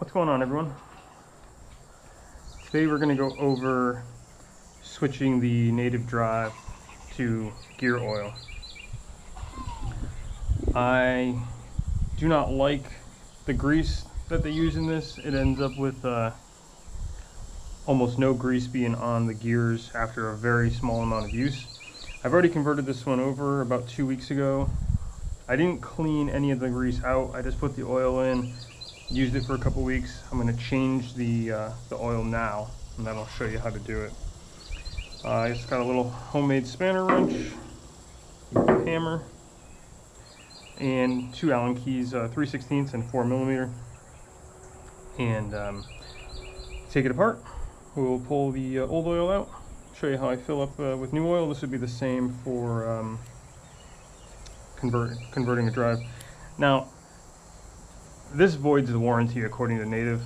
What's going on, everyone? Today we're going to go over switching the native drive to gear oil. I do not like the grease that they use in this. It ends up with almost no grease being on the gears after a very small amount of use. I've already converted this one over about 2 weeks ago. I didn't clean any of the grease out. I just put the oil in, used it for a couple weeks. I'm going to change the oil now, and then I'll show you how to do it. I just got a little homemade spanner wrench, hammer, and 2 Allen keys, 3/16 and 4mm. And take it apart. We'll pull the old oil out, show you how I fill up with new oil. This would be the same for converting a drive. Now, this voids the warranty according to native,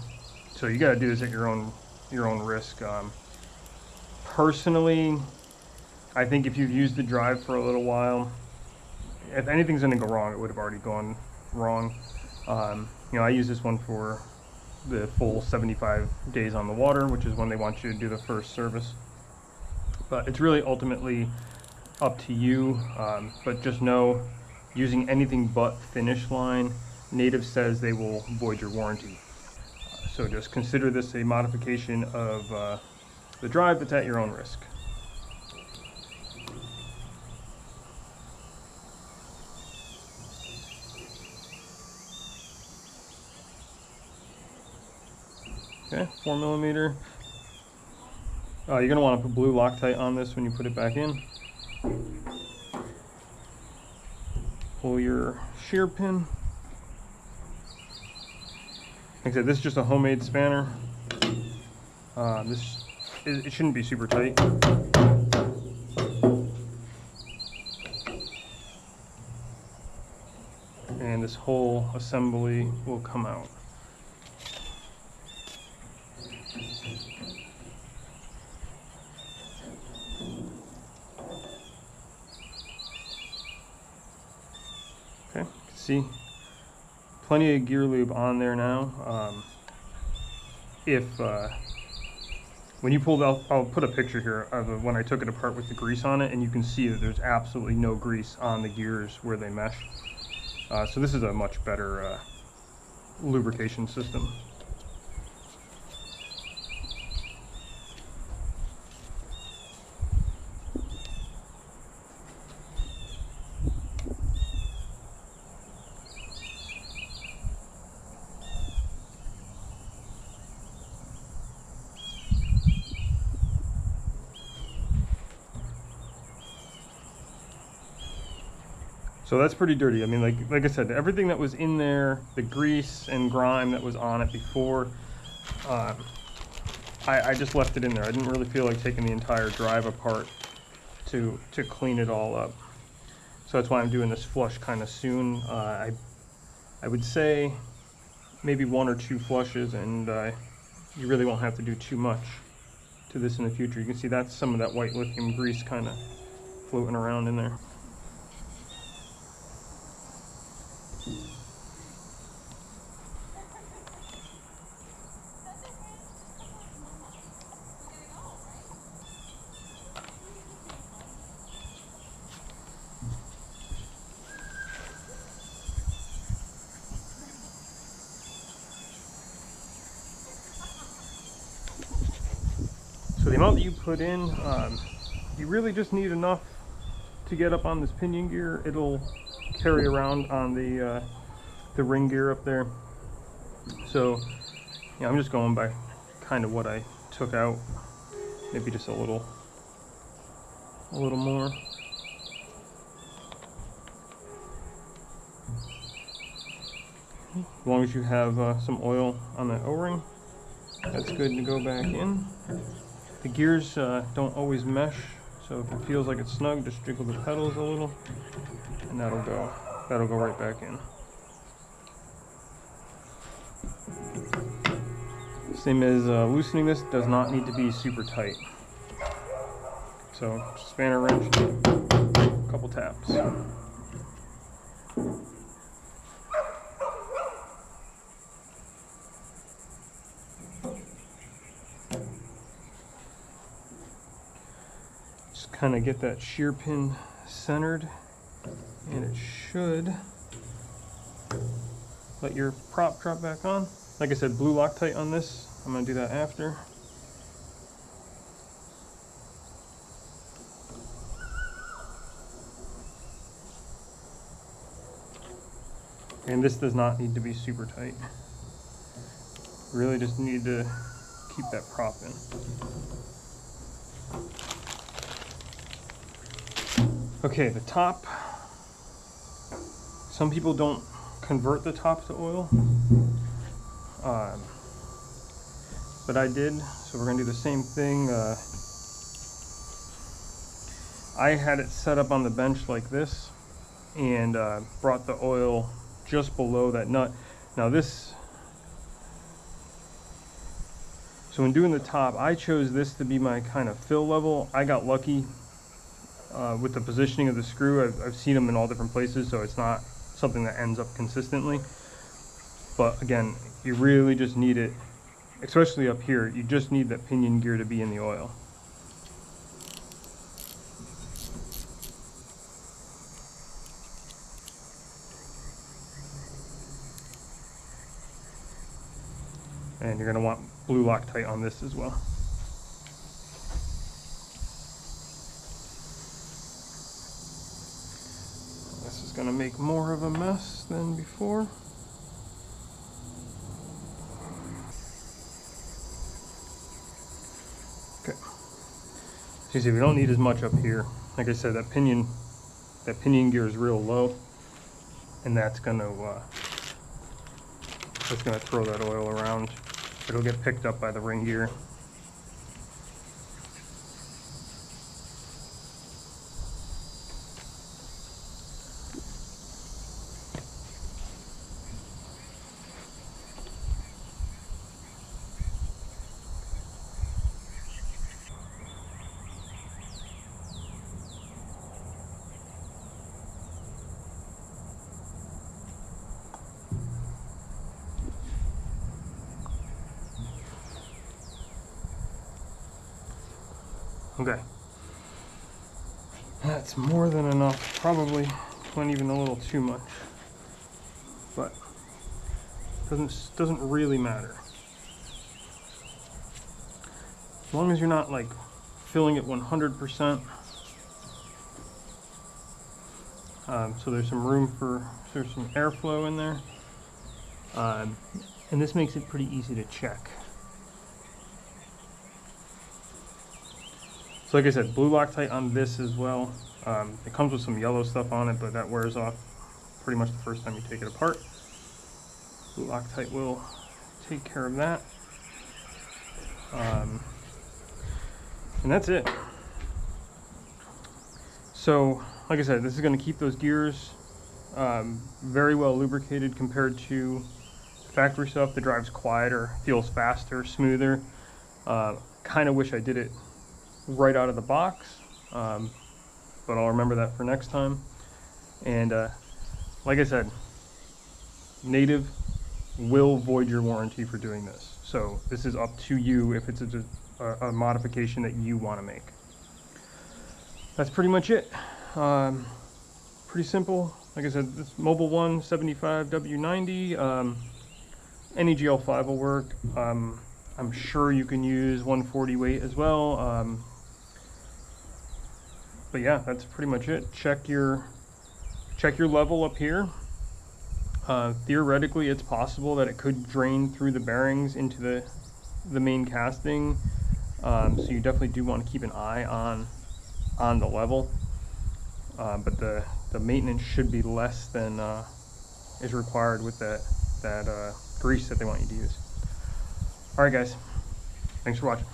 so you got to do this at your own risk. Personally, I think if you've used the drive for a little while, if anything's going to go wrong, it would have already gone wrong. I use this one for the full 75 days on the water, which is when they want you to do the first service. But it's really ultimately up to you. But just know, using anything but finish line, native says they will void your warranty. So just consider this a modification of the drive that's at your own risk. Okay, 4mm. You're going to want to put blue Loctite on this when you put it back in. Pull your shear pin. Like I said, this is just a homemade spanner. It shouldn't be super tight. And this whole assembly will come out. Okay, you can see plenty of gear lube on there now. When you pulled out, I'll put a picture here of when I took it apart with the grease on it, and you can see that there's absolutely no grease on the gears where they mesh. So this is a much better lubrication system. So that's pretty dirty. I mean, like I said, everything that was in there, the grease and grime that was on it before, I just left it in there. I didn't really feel like taking the entire drive apart to clean it all up. So that's why I'm doing this flush kind of soon. I would say maybe 1 or 2 flushes, and you really won't have to do too much to this in the future. You can see that's some of that white lithium grease kind of floating around in there. So the amount that you put in, you really just need enough to get up on this pinion gear. It'll carry around on the ring gear up there. So yeah, I'm just going by kind of what I took out, maybe just a little more. As long as you have some oil on the O-ring, that's good to go back in. The gears don't always mesh, so if it feels like it's snug, just jiggle the pedals a little, and that'll go right back in. Same as loosening this, does not need to be super tight. So spanner wrench, a couple taps. kind of get that shear pin centered, and it should let your prop drop back on. Like I said, blue Loctite on this. I'm going to do that after. And this does not need to be super tight. Really just need to keep that prop in. Okay, the top. Some people don't convert the top to oil, but I did, so we're gonna do the same thing. I had it set up on the bench like this, and brought the oil just below that nut. Now this, so when doing the top, I chose this to be my kind of fill level. I got lucky with the positioning of the screw. I've seen them in all different places, so it's not something that ends up consistently. But again, you really just need it, especially up here, you just need that pinion gear to be in the oil. And you're going to want blue Loctite on this as well. This is going to make more of a mess than before. Okay. So you see, we don't need as much up here. Like I said, that pinion gear is real low, and that's going to throw that oil around. It'll get picked up by the ring gear. Okay, that's more than enough. Probably went even a little too much, but doesn't really matter. As long as you're not like filling it 100%. So there's some room there's some airflow in there, and this makes it pretty easy to check. So like I said, blue Loctite on this as well. It comes with some yellow stuff on it, but that wears off pretty much the first time you take it apart. Blue Loctite will take care of that. And that's it. So like I said, this is going to keep those gears very well lubricated compared to factory stuff. The drive's quieter, feels faster, smoother. Kind of wish I did it right out of the box, but I'll remember that for next time. And like I said, Native will void your warranty for doing this, so this is up to you if it's a modification that you want to make. That's pretty much it. Pretty simple. Like I said, this Mobil 1 75W90, any GL5 will work. I'm sure you can use 140 weight as well. But yeah, that's pretty much it. Check your level up here. Theoretically, it's possible that it could drain through the bearings into the main casting. So you definitely do want to keep an eye on the level. But the maintenance should be less than is required with that grease that they want you to use. All right, guys. Thanks for watching.